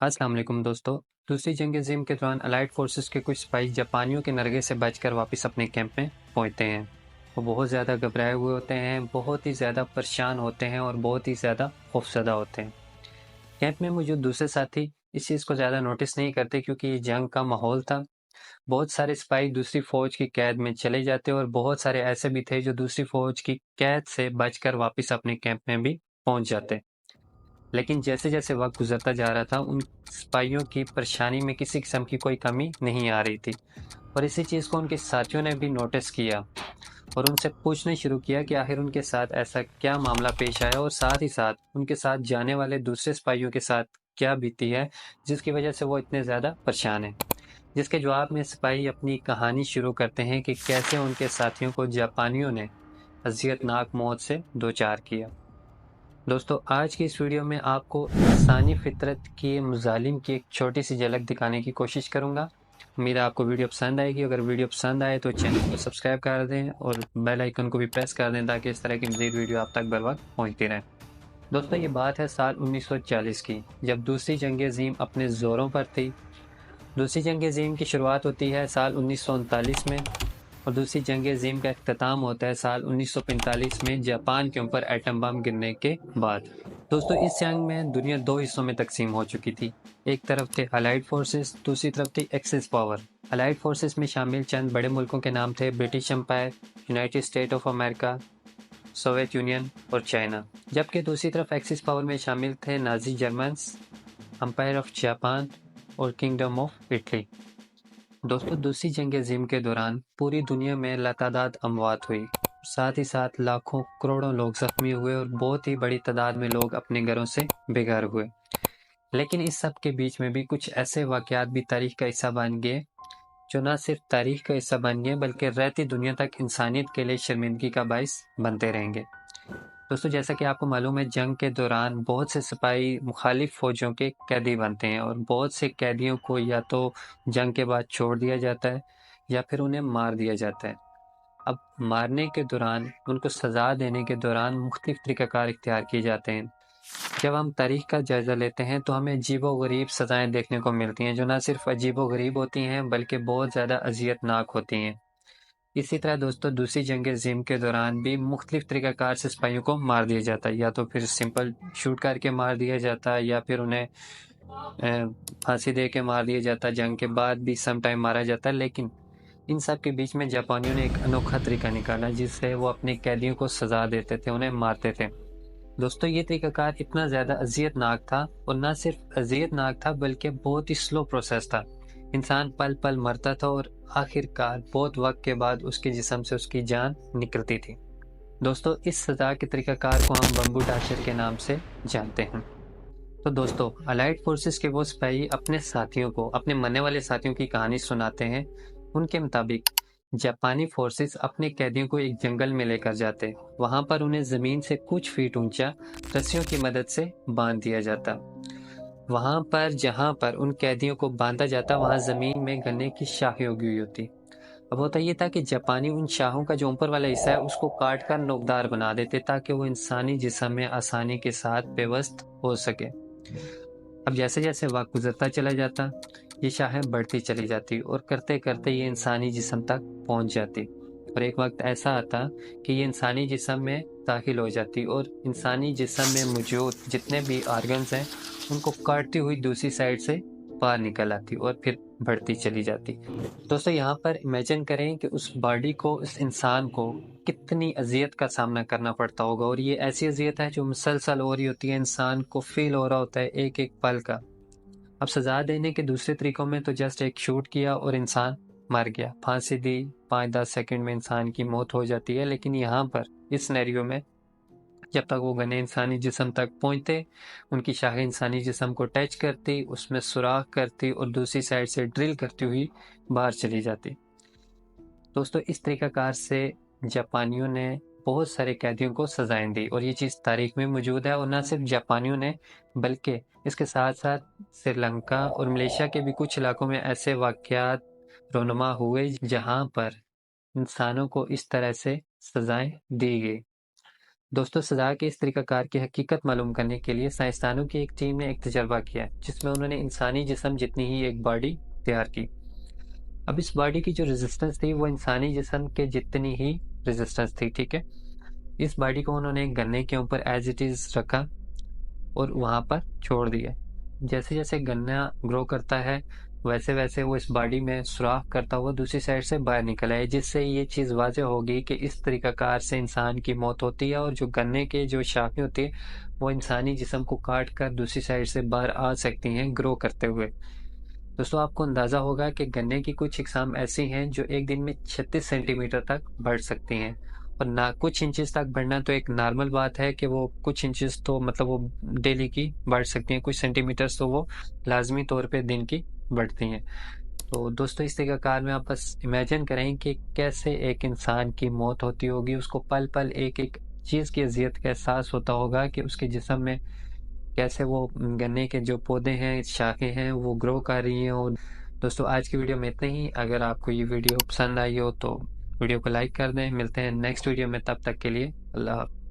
अस्सलाम वालेकुम दोस्तों। दूसरी जंग अज़ीम के दौरान अलाइड फोर्सेस के कुछ सिपाही जापानियों के नरगे से बचकर वापस अपने कैंप में पहुंचते हैं। वो बहुत ज़्यादा घबराए हुए होते हैं, बहुत ही ज़्यादा परेशान होते हैं और बहुत ही ज़्यादा खौफज़दा होते हैं। कैंप में मौजूद दूसरे साथी इस चीज़ को ज़्यादा नोटिस नहीं करते क्योंकि ये जंग का माहौल था। बहुत सारे सिपाही दूसरी फ़ौज की कैद में चले जाते और बहुत सारे ऐसे भी थे जो दूसरी फ़ौज की कैद से बचकर वापस अपने कैंप में भी पहुंच जाते। लेकिन जैसे-जैसे वक़्त गुज़रता जा रहा था, उन सिपाहियों की परेशानी में किसी किस्म की कोई कमी नहीं आ रही थी और इसी चीज़ को उनके साथियों ने भी नोटिस किया और उनसे पूछना शुरू किया कि आखिर उनके साथ ऐसा क्या मामला पेश आया और साथ ही साथ उनके साथ जाने वाले दूसरे सिपाहियों के साथ क्या बीती है, जिसकी वजह से वो इतने ज़्यादा परेशान हैं। जिसके जवाब में सिपाही अपनी कहानी शुरू करते हैं कि कैसे उनके साथियों को जापानियों ने अज़ियतनाक मौत से दो चार किया। दोस्तों, आज की इस वीडियो में आपको इंसानी फितरत के मुज़ालिम की एक छोटी सी झलक दिखाने की कोशिश करूंगा। उम्मीद है आपको वीडियो पसंद आएगी। अगर वीडियो पसंद आए तो चैनल को सब्सक्राइब कर दें और बेल आइकन को भी प्रेस कर दें ताकि इस तरह की मज़ीद वीडियो आप तक बर वक्त पहुँचती रहें। दोस्तों, ये बात है साल 1940 की, जब दूसरी जंग अज़ीम अपने ज़ोरों पर थी। दूसरी जंग अज़ीम की शुरुआत होती है साल 1939 में और दूसरी जंग अज़ीम का इख्तिताम होता है साल 1945 में जापान के ऊपर एटम बम गिरने के बाद। दोस्तों, इस जंग में दुनिया दो हिस्सों में तकसीम हो चुकी थी। एक तरफ थे अलाइड फोर्सेस, दूसरी तरफ थी एक्सिस पावर। अलाइड फोर्सेस में शामिल चंद बड़े मुल्कों के नाम थे British empire, United State of America, Soviet Union और चाइना। जबकि दूसरी तरफ एक्सिस पावर में शामिल थे Nazi German, empire of Japan और किंगडम ऑफ इटली। दोस्तों, दूसरी जंग अज़ीम के दौरान पूरी दुनिया में लातादाद अमवात हुई। साथ ही साथ लाखों करोड़ों लोग जख्मी हुए और बहुत ही बड़ी तादाद में लोग अपने घरों से बेघर हुए। लेकिन इस सब के बीच में भी कुछ ऐसे वाक़यात भी तारीख का हिस्सा बन गए जो न सिर्फ तारीख का हिस्सा बन गए बल्कि रहती दुनिया तक इंसानियत के लिए शर्मिंदगी का बाइस बनते रहेंगे। दोस्तों, जैसा कि आपको मालूम है, जंग के दौरान बहुत से सिपाही मुखालिफ फौजों के कैदी बनते हैं और बहुत से कैदियों को या तो जंग के बाद छोड़ दिया जाता है या फिर उन्हें मार दिया जाता है। अब मारने के दौरान, उनको सज़ा देने के दौरान मुख्तलिफ तरीक़ाकार इख्तियार किए जाते हैं। जब हम तारीख़ का जायज़ा लेते हैं तो हमें अजीबो-गरीब सज़ाएँ देखने को मिलती हैं जो न सिर्फ अजीबो-गरीब होती हैं बल्कि बहुत ज़्यादा अज़ियतनाक होती हैं। इसी तरह दोस्तों, दूसरी जंग अज़ीम के दौरान भी मुख्तलिफ तरीक़ाकार से सिपाहियों को मार दिया जाता है, या तो फिर सिंपल शूट करके मार दिया जाता है या फिर उन्हें फांसी दे के मार दिया जाता है। जंग के बाद भी सम टाइम मारा जाता है, लेकिन इन सब के बीच में जापानियों ने एक अनोखा तरीका निकाला जिससे वो अपने कैदियों को सज़ा देते थे, उन्हें मारते थे। दोस्तों, ये तरीक़ाकार इतना ज़्यादा अज़ियतनाक था और ना सिर्फ अज़ियतनाक था बल्कि बहुत ही स्लो प्रोसेस था। इंसान पल-पल मरता था और आखिरकार बहुत वक़्त के बाद उसके जिस्म से उसकी जान निकलती थी। दोस्तों, इस सज़ा के तरीक़ाकार को हम बम्बू टॉर्चर के नाम से जानते हैं। तो दोस्तों, अलाइड फोर्सेस के वो सिपाही अपने साथियों को, अपने मरने वाले साथियों की कहानी सुनाते हैं। उनके मुताबिक जापानी फोर्सेस अपने कैदियों को एक जंगल में लेकर जाते। वहां पर उन्हें जमीन से कुछ फीट ऊंचा रस्सियों की मदद से बांध दिया जाता। वहां पर जहां पर उन कैदियों को बांधा जाता, वहां जमीन में गन्ने की शाखें उगी हुई होती। अब होता ये था कि जापानी उन शाहों का जो ऊपर वाला हिस्सा है उसको काट कर नोकदार बना देते ताकि वो इंसानी जिस्म में आसानी के साथ पेवस्त हो सके। अब जैसे-जैसे वक़्त गुज़रता चला जाता, ये शाखें बढ़ती चली जाती और करते-करते ये इंसानी जिस्म तक पहुँच जाती और एक वक़्त ऐसा आता कि ये इंसानी जिस्म में दाखिल हो जाती और इंसानी जिस्म में मौजूद जितने भी ऑर्गन्स हैं, उनको काटती हुई दूसरी साइड से बाहर निकल आती और फिर बढ़ती चली जाती। दोस्तों, यहाँ पर इमेजिन करें कि उस बॉडी को, उस इंसान को कितनी अज़ियत का सामना करना पड़ता होगा और ये ऐसी अज़ियत है जो मुसलसल हो रही होती है, इंसान को फ़ील हो रहा होता है एक-एक पल का। अब सज़ा देने के दूसरे तरीकों में तो जस्ट एक शूट किया और इंसान मर गया, फांसी दी, 5-10 सेकंड में इंसान की मौत हो जाती है। लेकिन यहाँ पर इस सिनेरियो में जब तक वो गने इंसानी जिस्म तक पहुँचते, उनकी शाखें इंसानी जिस्म को टच करती, उसमें सुराख करती और दूसरी साइड से ड्रिल करती हुई बाहर चली जाती। दोस्तों, इस तरीक़ाकार से जापानियों ने बहुत सारे कैदियों को सज़ाएँ दी और ये चीज़ तारीख में मौजूद है और ना सिर्फ जापानियों ने बल्कि इसके साथ-साथ श्रीलंका और मलेशिया के भी कुछ इलाकों में ऐसे वाक़यात रोनुमा हुए जहाँ पर इंसानों को इस तरह से सज़ाएँ दी गई। दोस्तों, सजा के इस तरीक़ाकार की हकीकत मालूम करने के लिए साइंसदानों की एक टीम ने एक तजर्बा किया, जिसमें उन्होंने इंसानी जिस्म जितनी ही एक बॉडी तैयार की। अब इस बॉडी की जो रेजिस्टेंस थी वो इंसानी जिस्म के जितनी ही रेजिस्टेंस थी, ठीक है। इस बॉडी को उन्होंने गन्ने के ऊपर एज इट इज़ रखा और वहाँ पर छोड़ दिया। जैसे जैसे गन्ना ग्रो करता है वैसे वैसे वो इस बॉडी में सुराख करता हुआ दूसरी साइड से बाहर निकल आए, जिससे ये चीज़ वाज़ेह होगी कि इस तरीक़ाकार से इंसान की मौत होती है और जो गन्ने के जो शाखें होती है वो इंसानी जिस्म को काट कर दूसरी साइड से बाहर आ सकती हैं ग्रो करते हुए। दोस्तों, आपको अंदाज़ा होगा कि गन्ने की कुछ इकसाम ऐसी हैं जो एक दिन में 36 सेंटीमीटर तक बढ़ सकती हैं, और ना कुछ इंचेस तक बढ़ना तो एक नॉर्मल बात है कि वो कुछ इंचेस तो मतलब वो डेली की बढ़ सकती हैं, कुछ सेंटीमीटर्स तो वो लाजमी तौर पे दिन की बढ़ती हैं। तो दोस्तों, इस तरीक़ाकार में आप बस इमेजिन करें कि कैसे एक इंसान की मौत होती होगी, उसको पल पल एक एक चीज़ की अजियत का एहसास होता होगा कि उसके जिस्म में कैसे वो गन्ने के जो पौधे हैं, शाखें हैं, वो ग्रो कर रही हैं। और दोस्तों, आज की वीडियो में इतना ही। अगर आपको ये वीडियो पसंद आई हो तो वीडियो को लाइक कर दें। मिलते हैं नेक्स्ट वीडियो में, तब तक के लिए अल्लाह हाफ़िज़।